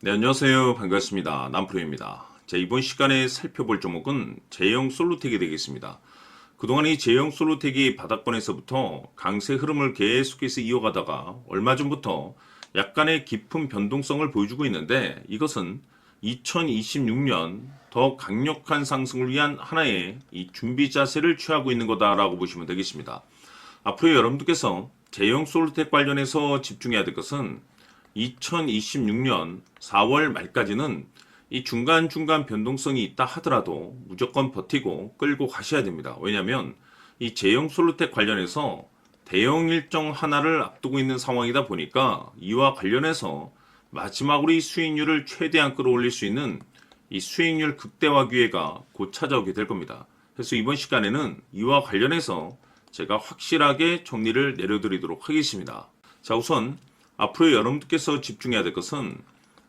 네, 안녕하세요. 반갑습니다. 남프로입니다. 자, 이번 시간에 살펴볼 종목은 제형 솔루텍이 되겠습니다. 그동안 이 제형 솔루텍이 바닥권에서부터 강세 흐름을 계속해서 이어가다가 얼마 전부터 약간의 깊은 변동성을 보여주고 있는데, 이것은 2026년 더 강력한 상승을 위한 하나의 이 준비 자세를 취하고 있는 거다라고 보시면 되겠습니다. 앞으로 여러분들께서 제형 솔루텍 관련해서 집중해야 될 것은 2026년 4월 말까지는 이 중간중간 변동성이 있다 하더라도 무조건 버티고 끌고 가셔야 됩니다. 왜냐하면 이 제형 솔루텍 관련해서 대형 일정 하나를 앞두고 있는 상황이다 보니까 이와 관련해서 마지막으로 이 수익률을 최대한 끌어올릴 수 있는 이 수익률 극대화 기회가 곧 찾아오게 될 겁니다. 그래서 이번 시간에는 이와 관련해서 제가 확실하게 정리를 내려드리도록 하겠습니다. 자, 우선 앞으로 여러분들께서 집중해야 될 것은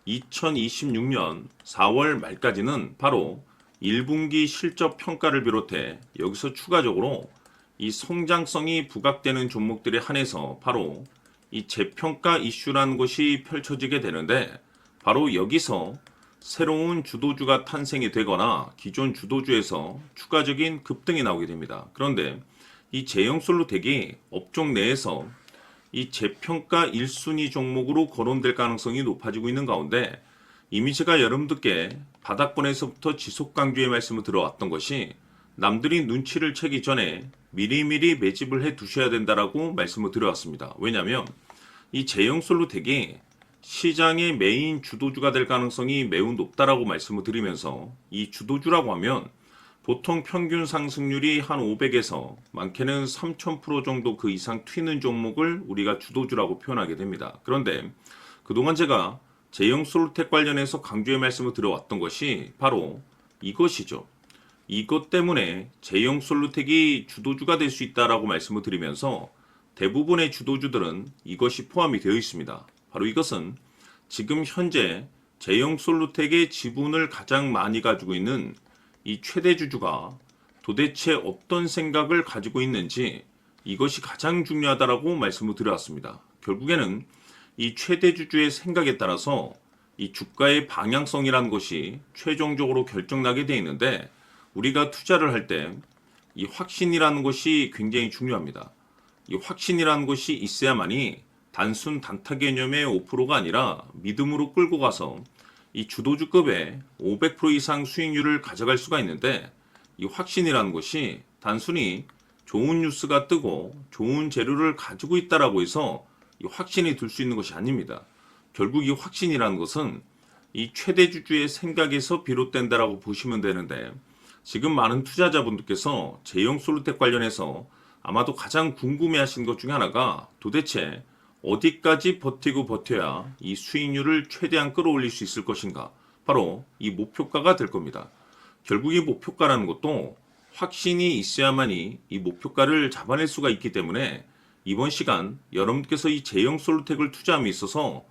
2026년 4월 말까지는 바로 1분기 실적 평가를 비롯해 여기서 추가적으로 이 성장성이 부각되는 종목들에 한해서 바로 이 재평가 이슈라는 것이 펼쳐지게 되는데, 바로 여기서 새로운 주도주가 탄생이 되거나 기존 주도주에서 추가적인 급등이 나오게 됩니다. 그런데 이 제형 솔루텍이 업종 내에서 이 재평가 1순위 종목으로 거론될 가능성이 높아지고 있는 가운데, 이미 제가 여러분들께 바닥권에서부터 지속 강조의 말씀을 들어왔던 것이 남들이 눈치를 채기 전에 미리미리 매집을 해 두셔야 된다라고 말씀을 드려왔습니다. 왜냐하면 이 제형 솔루텍이 시장의 메인 주도주가 될 가능성이 매우 높다라고 말씀을 드리면서, 이 주도주라고 하면 보통 평균 상승률이 한 500에서 많게는 3000% 정도 그 이상 튀는 종목을 우리가 주도주라고 표현하게 됩니다. 그런데 그동안 제가 제형 솔루텍 관련해서 강조의 말씀을 드려왔던 것이 바로 이것이죠. 이것 때문에 제형 솔루텍이 주도주가 될 수 있다라고 말씀을 드리면서 대부분의 주도주들은 이것이 포함이 되어 있습니다. 바로 이것은 지금 현재 제형 솔루텍의 지분을 가장 많이 가지고 있는 이 최대 주주가 도대체 어떤 생각을 가지고 있는지, 이것이 가장 중요하다라고 말씀을 드려왔습니다. 결국에는 이 최대 주주의 생각에 따라서 이 주가의 방향성이라는 것이 최종적으로 결정나게 되어 있는데, 우리가 투자를 할 때 이 확신이라는 것이 굉장히 중요합니다. 이 확신이라는 것이 있어야만이 단순 단타 개념의 5%가 아니라 믿음으로 끌고 가서 이 주도주급의 500% 이상 수익률을 가져갈 수가 있는데, 이 확신이라는 것이 단순히 좋은 뉴스가 뜨고 좋은 재료를 가지고 있다라고 해서 이 확신이 들 수 있는 것이 아닙니다. 결국 이 확신이라는 것은 이 최대 주주의 생각에서 비롯된다라고 보시면 되는데, 지금 많은 투자자분들께서 제형 솔루텍 관련해서 아마도 가장 궁금해하시는 것 중에 하나가 도대체 어디까지 버티고 버텨야 이 수익률을 최대한 끌어올릴 수 있을 것인가, 바로 이 목표가가 될 겁니다. 결국 이 목표가라는 것도 확신이 있어야만이 이 목표가를 잡아낼 수가 있기 때문에, 이번 시간 여러분께서 이 제형 솔루텍을 투자함에 있어서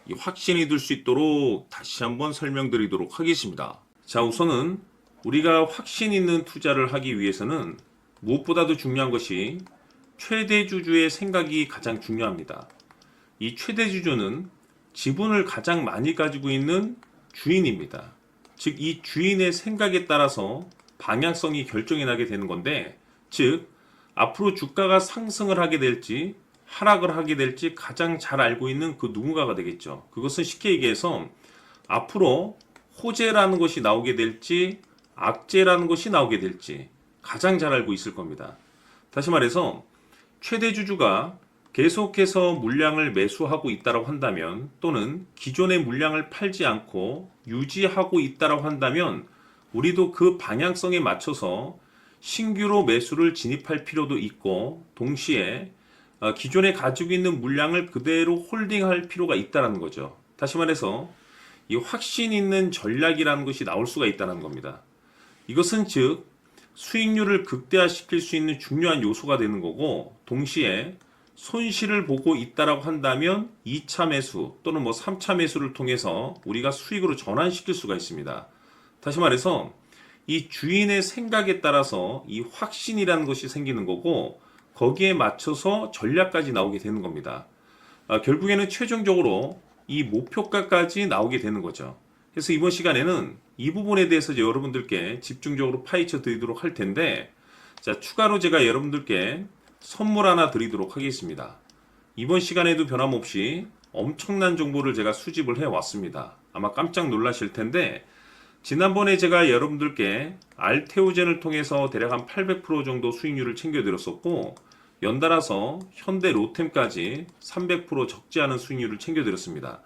이 확신이 들 수 있도록 다시 한번 설명드리도록 하겠습니다. 자, 우선은 우리가 확신 있는 투자를 하기 위해서는 무엇보다도 중요한 것이 최대 주주의 생각이 가장 중요합니다. 이 최대 주주는 지분을 가장 많이 가지고 있는 주인입니다. 즉, 이 주인의 생각에 따라서 방향성이 결정이 나게 되는 건데, 즉 앞으로 주가가 상승을 하게 될지 하락을 하게 될지 가장 잘 알고 있는 그 누군가가 되겠죠. 그것은 쉽게 얘기해서 앞으로 호재라는 것이 나오게 될지 악재라는 것이 나오게 될지 가장 잘 알고 있을 겁니다. 다시 말해서 최대 주주가 계속해서 물량을 매수하고 있다고 한다면, 또는 기존의 물량을 팔지 않고 유지하고 있다고 한다면, 우리도 그 방향성에 맞춰서 신규로 매수를 진입할 필요도 있고, 동시에 기존에 가지고 있는 물량을 그대로 홀딩할 필요가 있다는 거죠. 다시 말해서 이 확신 있는 전략이라는 것이 나올 수가 있다는 겁니다. 이것은 즉 수익률을 극대화시킬 수 있는 중요한 요소가 되는 거고, 동시에 손실을 보고 있다라고 한다면 2차 매수 또는 3차 매수를 통해서 우리가 수익으로 전환시킬 수가 있습니다. 다시 말해서 이 주인의 생각에 따라서 이 확신이라는 것이 생기는 거고, 거기에 맞춰서 전략까지 나오게 되는 겁니다. 결국에는 최종적으로 이 목표가까지 나오게 되는 거죠. 그래서 이번 시간에는 이 부분에 대해서 이제 여러분들께 집중적으로 파헤쳐 드리도록 할 텐데, 자, 추가로 제가 여러분들께 선물 하나 드리도록 하겠습니다. 이번 시간에도 변함없이 엄청난 정보를 제가 수집을 해 왔습니다. 아마 깜짝 놀라실 텐데, 지난번에 제가 여러분들께 알테오젠을 통해서 대략 한 800% 정도 수익률을 챙겨드렸었고, 연달아서 현대 로템까지 300% 적지 않은 수익률을 챙겨드렸습니다.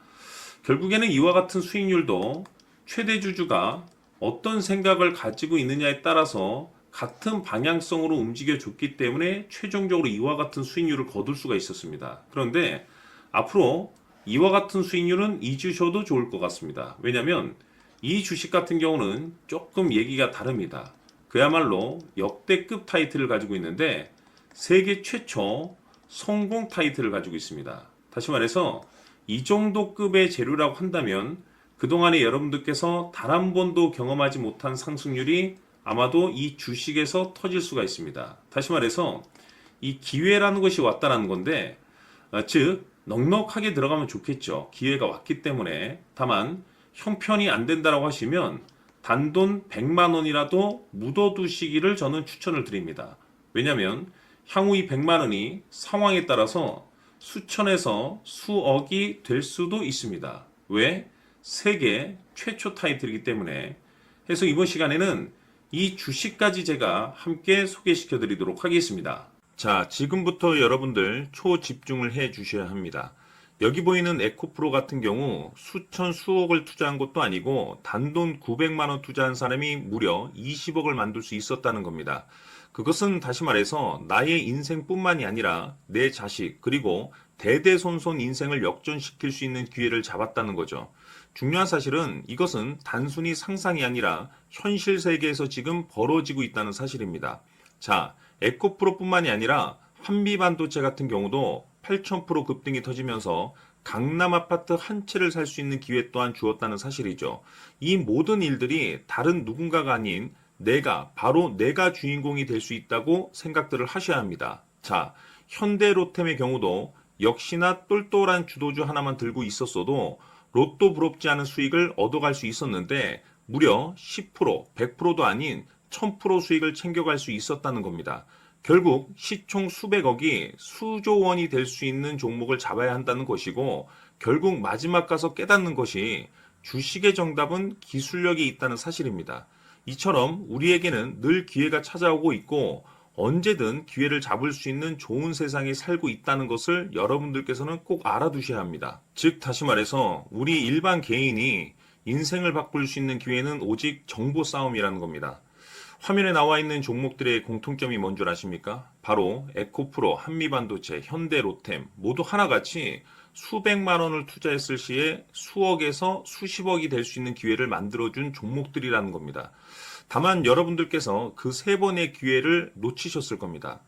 결국에는 이와 같은 수익률도 최대 주주가 어떤 생각을 가지고 있느냐에 따라서 같은 방향성으로 움직여줬기 때문에 최종적으로 이와 같은 수익률을 거둘 수가 있었습니다. 그런데 앞으로 이와 같은 수익률은 잊으셔도 좋을 것 같습니다. 왜냐하면 이 주식 같은 경우는 조금 얘기가 다릅니다. 그야말로 역대급 타이틀을 가지고 있는데 세계 최초 성공 타이틀을 가지고 있습니다. 다시 말해서 이 정도 급의 재료라고 한다면 그동안에 여러분들께서 단 한 번도 경험하지 못한 상승률이 아마도 이 주식에서 터질 수가 있습니다. 다시 말해서 이 기회라는 것이 왔다는 건데, 즉 넉넉하게 들어가면 좋겠죠. 기회가 왔기 때문에. 다만 형편이 안 된다라고 하시면 단돈 100만 원이라도 묻어두시기를 저는 추천을 드립니다. 왜냐하면 향후 이 100만 원이 상황에 따라서 수천에서 수억이 될 수도 있습니다. 왜? 세계 최초 타이틀이기 때문에. 해서 이번 시간에는 이 주식까지 제가 함께 소개시켜 드리도록 하겠습니다. 자, 지금부터 여러분들 초집중을 해 주셔야 합니다. 여기 보이는 에코프로 같은 경우 수천 수억을 투자한 것도 아니고 단돈 900만 원 투자한 사람이 무려 20억을 만들 수 있었다는 겁니다. 그것은 다시 말해서 나의 인생뿐만이 아니라 내 자식 그리고 대대손손 인생을 역전시킬 수 있는 기회를 잡았다는 거죠. 중요한 사실은 이것은 단순히 상상이 아니라 현실 세계에서 지금 벌어지고 있다는 사실입니다. 자, 에코프로뿐만이 아니라 한미반도체 같은 경우도 8,000% 급등이 터지면서 강남 아파트 한 채를 살 수 있는 기회 또한 주었다는 사실이죠. 이 모든 일들이 다른 누군가가 아닌 바로 내가 주인공이 될 수 있다고 생각들을 하셔야 합니다. 자, 현대로템의 경우도 역시나 똘똘한 주도주 하나만 들고 있었어도 로또 부럽지 않은 수익을 얻어갈 수 있었는데 무려 10%, 100%도 아닌 1000% 수익을 챙겨갈 수 있었다는 겁니다. 결국 시총 수백억이 수조 원이 될 수 있는 종목을 잡아야 한다는 것이고 결국 마지막 가서 깨닫는 것이 주식의 정답은 기술력이 있다는 사실입니다. 이처럼 우리에게는 늘 기회가 찾아오고 있고 언제든 기회를 잡을 수 있는 좋은 세상에 살고 있다는 것을 여러분들께서는 꼭 알아두셔야 합니다. 즉 다시 말해서 우리 일반 개인이 인생을 바꿀 수 있는 기회는 오직 정보 싸움이라는 겁니다. 화면에 나와 있는 종목들의 공통점이 뭔 줄 아십니까? 바로 에코프로, 한미반도체, 현대로템 모두 하나같이 수백만 원을 투자했을 시에 수억에서 수십억이 될 수 있는 기회를 만들어준 종목들이라는 겁니다. 다만 여러분들께서 그 세 번의 기회를 놓치셨을 겁니다.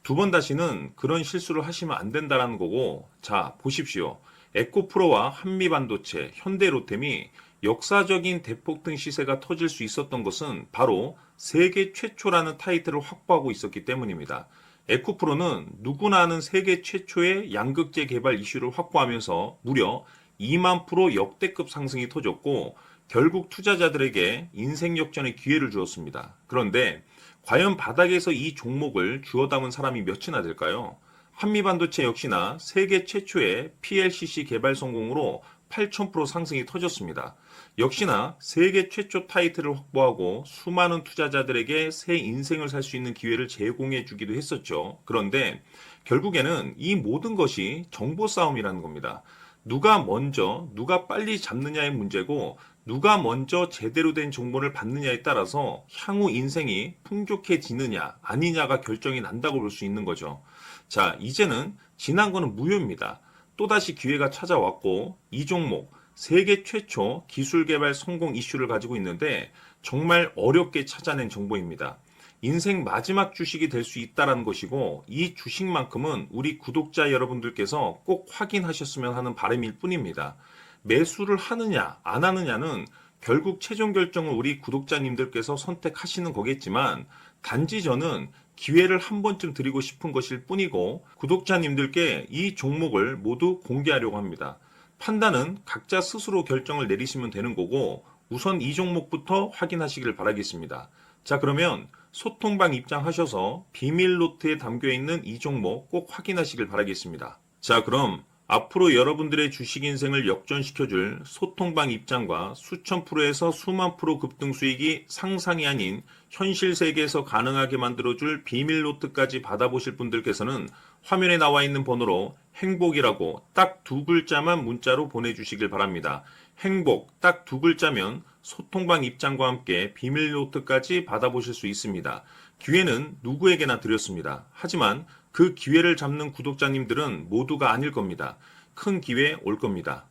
두 번 다시는 그런 실수를 하시면 안 된다는 거고, 자, 보십시오. 에코프로와 한미반도체, 현대로템이 역사적인 대폭등 시세가 터질 수 있었던 것은 바로 세계 최초라는 타이틀을 확보하고 있었기 때문입니다. 에코프로는 누구나 아는 세계 최초의 양극재 개발 이슈를 확보하면서 무려 2만 프로 역대급 상승이 터졌고 결국 투자자들에게 인생 역전의 기회를 주었습니다. 그런데 과연 바닥에서 이 종목을 주워 담은 사람이 몇이나 될까요? 한미반도체 역시나 세계 최초의 PLCC 개발 성공으로 8,000% 상승이 터졌습니다. 역시나 세계 최초 타이틀을 확보하고 수많은 투자자들에게 새 인생을 살 수 있는 기회를 제공해 주기도 했었죠. 그런데 결국에는 이 모든 것이 정보 싸움이라는 겁니다. 누가 먼저, 누가 빨리 잡느냐의 문제고 누가 먼저 제대로 된 정보를 받느냐에 따라서 향후 인생이 풍족해지느냐 아니냐가 결정이 난다고 볼 수 있는 거죠. 자, 이제는 지난 거는 무효입니다. 또다시 기회가 찾아왔고 이 종목 세계 최초 기술 개발 성공 이슈를 가지고 있는데 정말 어렵게 찾아낸 정보입니다. 인생 마지막 주식이 될 수 있다는 것이고 이 주식만큼은 우리 구독자 여러분들께서 꼭 확인하셨으면 하는 바람일 뿐입니다. 매수를 하느냐 안 하느냐는 결국 최종 결정을 우리 구독자님들께서 선택하시는 거겠지만 단지 저는 기회를 한 번쯤 드리고 싶은 것일 뿐이고 구독자님들께 이 종목을 모두 공개하려고 합니다. 판단은 각자 스스로 결정을 내리시면 되는 거고 우선 이 종목부터 확인하시길 바라겠습니다. 자, 그러면 소통방 입장하셔서 비밀 노트에 담겨 있는 이 종목 꼭 확인하시길 바라겠습니다. 자, 그럼 앞으로 여러분들의 주식 인생을 역전시켜줄 소통방 입장과 수천 프로에서 수만 프로 급등 수익이 상상이 아닌 현실 세계에서 가능하게 만들어줄 비밀 노트까지 받아보실 분들께서는 화면에 나와 있는 번호로 행복이라고 딱 두 글자만 문자로 보내주시길 바랍니다. 행복 딱 두 글자면 소통방 입장과 함께 비밀 노트까지 받아보실 수 있습니다. 기회는 누구에게나 드렸습니다. 하지만 그 기회를 잡는 구독자님들은 모두가 아닐 겁니다. 큰 기회 올 겁니다.